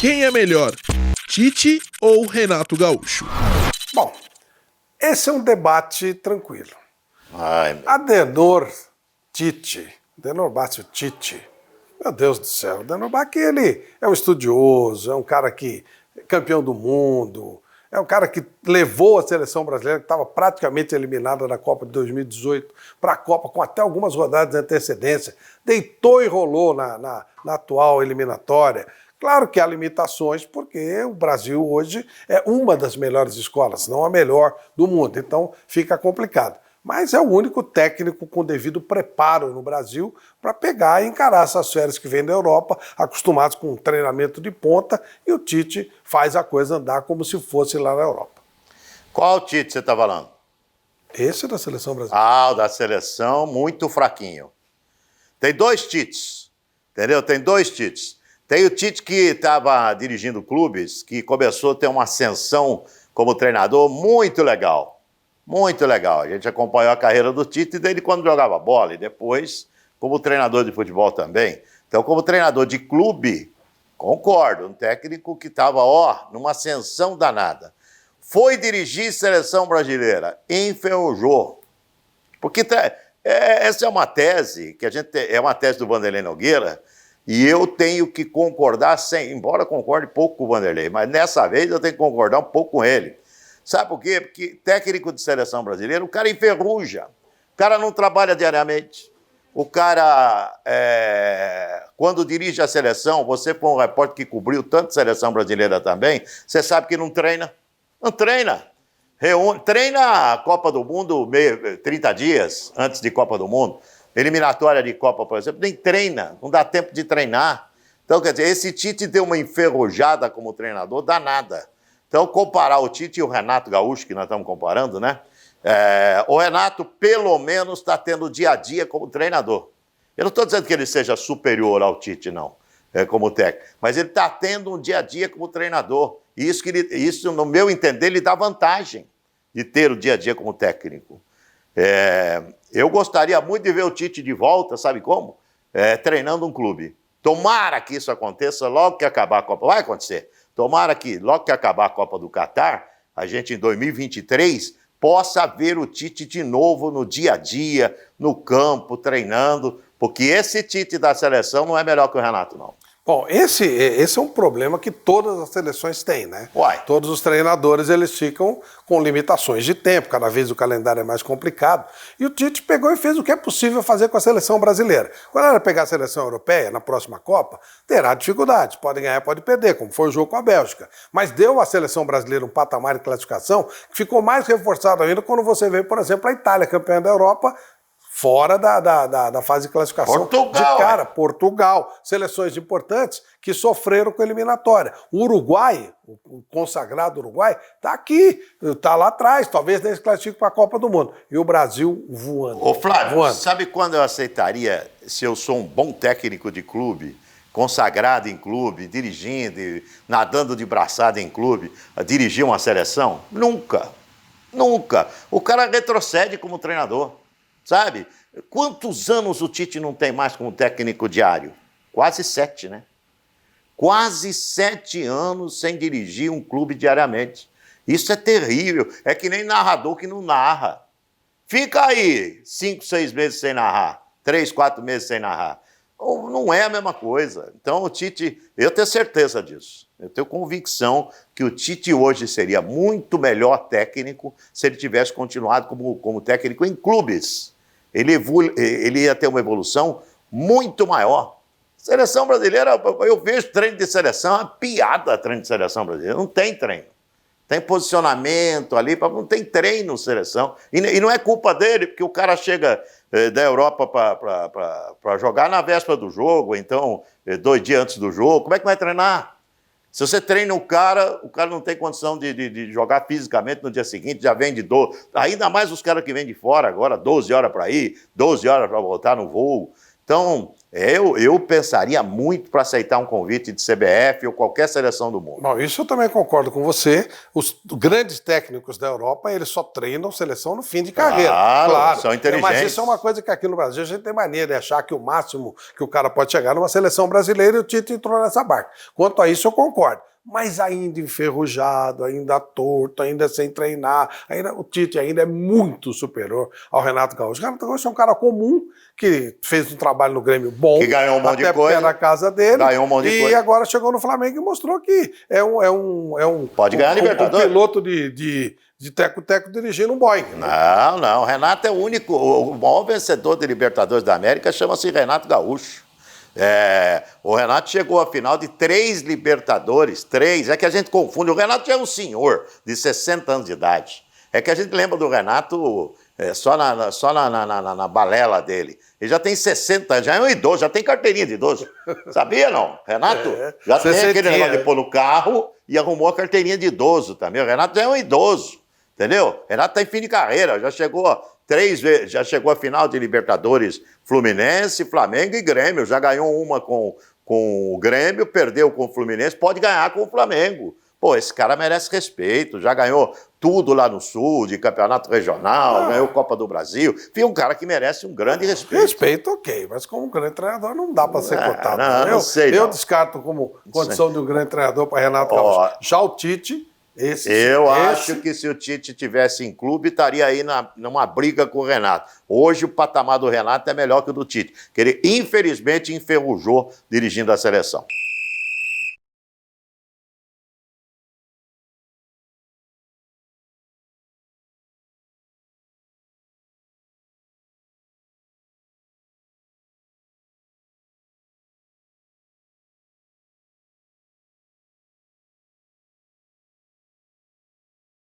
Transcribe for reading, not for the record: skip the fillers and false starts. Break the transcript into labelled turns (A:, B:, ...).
A: Quem é melhor, Tite ou Renato Gaúcho?
B: Bom, esse é um debate tranquilo.
C: Ai, meu...
B: Adenor Tite, Adenor Bátio Tite, meu Deus do céu, Adenor Bach, ele é um estudioso, é um cara que é campeão do mundo, é um cara que levou a seleção brasileira, que estava praticamente eliminada da Copa de 2018, para a Copa com até algumas rodadas de antecedência, deitou e rolou na atual eliminatória. Claro que há limitações, porque o Brasil hoje é uma das melhores escolas, não a melhor do mundo, então fica complicado. Mas é o único técnico com devido preparo no Brasil para pegar e encarar essas férias que vêm da Europa, acostumados com um treinamento de ponta, e o Tite faz a coisa andar como se fosse lá na Europa.
C: Qual Tite você está falando?
B: Esse é da seleção brasileira.
C: Ah, o da seleção, muito fraquinho. Tem dois Tites, entendeu? Tem dois Tites. Tem o Tite que estava dirigindo clubes, que começou a ter uma ascensão como treinador muito legal. Muito legal. A gente acompanhou a carreira do Tite desde quando jogava bola e depois como treinador de futebol também. Então, como treinador de clube, concordo, um técnico que estava, numa ascensão danada. Foi dirigir seleção brasileira, enferrujou. Porque essa é uma tese, que é uma tese do Vanderlei Nogueira, e eu tenho que concordar, embora concorde pouco com o Vanderlei, mas nessa vez eu tenho que concordar um pouco com ele. Sabe por quê? Porque técnico de seleção brasileira, o cara enferruja, o cara não trabalha diariamente. O cara, quando dirige a seleção, você foi um repórter que cobriu tanto seleção brasileira também, você sabe que não treina. Não treina. Treina a Copa do Mundo 30 dias antes de Copa do Mundo. Eliminatória de Copa, por exemplo, nem treina, não dá tempo de treinar. Então, quer dizer, esse Tite deu uma enferrujada como treinador danada. Então, comparar o Tite e o Renato Gaúcho, que nós estamos comparando, né? O Renato, pelo menos, está tendo dia a dia como treinador. Eu não estou dizendo que ele seja superior ao Tite, não, como técnico, mas ele está tendo um dia a dia como treinador. E isso, no meu entender, lhe dá vantagem de ter o dia a dia como técnico. Eu gostaria muito de ver o Tite de volta, sabe como? Treinando um clube. Tomara que isso aconteça logo que acabar a Copa. Vai acontecer. Tomara que, logo que acabar a Copa do Catar, a gente, em 2023, possa ver o Tite de novo no dia a dia, no campo, treinando, porque esse Tite da seleção não é melhor que o Renato, não.
B: Bom, esse é um problema que todas as seleções têm, né?
C: Uai.
B: Todos os treinadores, eles ficam com limitações de tempo, cada vez o calendário é mais complicado. E o Tite pegou e fez o que é possível fazer com a seleção brasileira. Quando ela pegar a seleção europeia, na próxima Copa, terá dificuldades, pode ganhar, pode perder, como foi o jogo com a Bélgica. Mas deu à seleção brasileira um patamar de classificação que ficou mais reforçado ainda quando você vê, por exemplo, a Itália, campeã da Europa, fora da fase de classificação.
C: Portugal,
B: de cara, Portugal. Seleções importantes que sofreram com a eliminatória. O Uruguai, o consagrado Uruguai, está aqui, está lá atrás, talvez nem se classifique para a Copa do Mundo. E o Brasil voando.
C: Ô Flávio,
B: voando.
C: Sabe quando eu aceitaria, se eu sou um bom técnico de clube, consagrado em clube, dirigindo, nadando de braçada em clube, a dirigir uma seleção? Nunca. Nunca. O cara retrocede como treinador. Sabe? Quantos anos o Tite não tem mais como técnico diário? Quase 7, né? Quase 7 anos sem dirigir um clube diariamente. Isso é terrível. É que nem narrador que não narra. Fica aí 5, 6 meses sem narrar. 3, 4 meses sem narrar. Não é a mesma coisa. Então o Tite, eu tenho certeza disso. Eu tenho convicção que o Tite hoje seria muito melhor técnico se ele tivesse continuado como técnico em clubes. Ele ia ter uma evolução muito maior. Seleção brasileira, eu vejo treino de seleção, é uma piada treino de seleção brasileira. Não tem treino. Tem posicionamento ali, não tem treino seleção. E não é culpa dele, porque o cara chega da Europa para jogar na véspera do jogo, então 2 dias antes do jogo. Como é que vai treinar? Se você treina o cara não tem condição de jogar fisicamente no dia seguinte, já vem de dor. Ainda mais os caras que vêm de fora agora, 12 horas para ir, 12 horas para voltar no voo. Então, eu pensaria muito para aceitar um convite de CBF ou qualquer seleção do mundo.
B: Bom, isso eu também concordo com você. Os grandes técnicos da Europa, eles só treinam seleção no fim de carreira.
C: Claro, são inteligentes.
B: Mas isso é uma coisa que aqui no Brasil a gente tem mania de achar que o máximo que o cara pode chegar numa seleção brasileira e o Tite entrou nessa barca. Quanto a isso eu concordo. Mas ainda enferrujado, ainda torto, ainda sem treinar, o Tite ainda é muito superior ao Renato Gaúcho. O Renato Gaúcho é um cara comum, que fez um trabalho no Grêmio bom,
C: que ganhou um monte
B: até
C: de coisa,
B: na casa dele,
C: ganhou um monte de
B: e
C: coisa.
B: agora chegou no Flamengo e mostrou que é um
C: Pode ganhar Libertadores.
B: Um piloto de teco-teco dirigindo um Boeing.
C: Não, o Renato é o único, o maior vencedor de Libertadores da América chama-se Renato Gaúcho. O Renato chegou à final de 3 Libertadores, 3, é que a gente confunde, o Renato já é um senhor de 60 anos de idade, é que a gente lembra do Renato só na balela dele, ele já tem 60 anos, já é um idoso, já tem carteirinha de idoso, sabia não? Renato já tem aquele negócio de pôr no carro e arrumou a carteirinha de idoso também, o Renato já é um idoso, entendeu? O Renato está em fim de carreira, já chegou 3 vezes, já chegou à final de Libertadores Fluminense, Flamengo e Grêmio. Já ganhou uma com o Grêmio, perdeu com o Fluminense, pode ganhar com o Flamengo. Pô, esse cara merece respeito, já ganhou tudo lá no Sul, de campeonato regional, ganhou Copa do Brasil. Enfim, um cara que merece um grande respeito.
B: Respeito, ok, mas como grande treinador não dá para ser cotado.
C: Não sei,
B: eu
C: não.
B: descarto como condição de um grande treinador para Renato Gaúcho. Já o Tite...
C: Acho que se o Tite tivesse em clube, estaria aí numa briga com o Renato. Hoje o patamar do Renato é melhor que o do Tite, que ele infelizmente enferrujou dirigindo a seleção.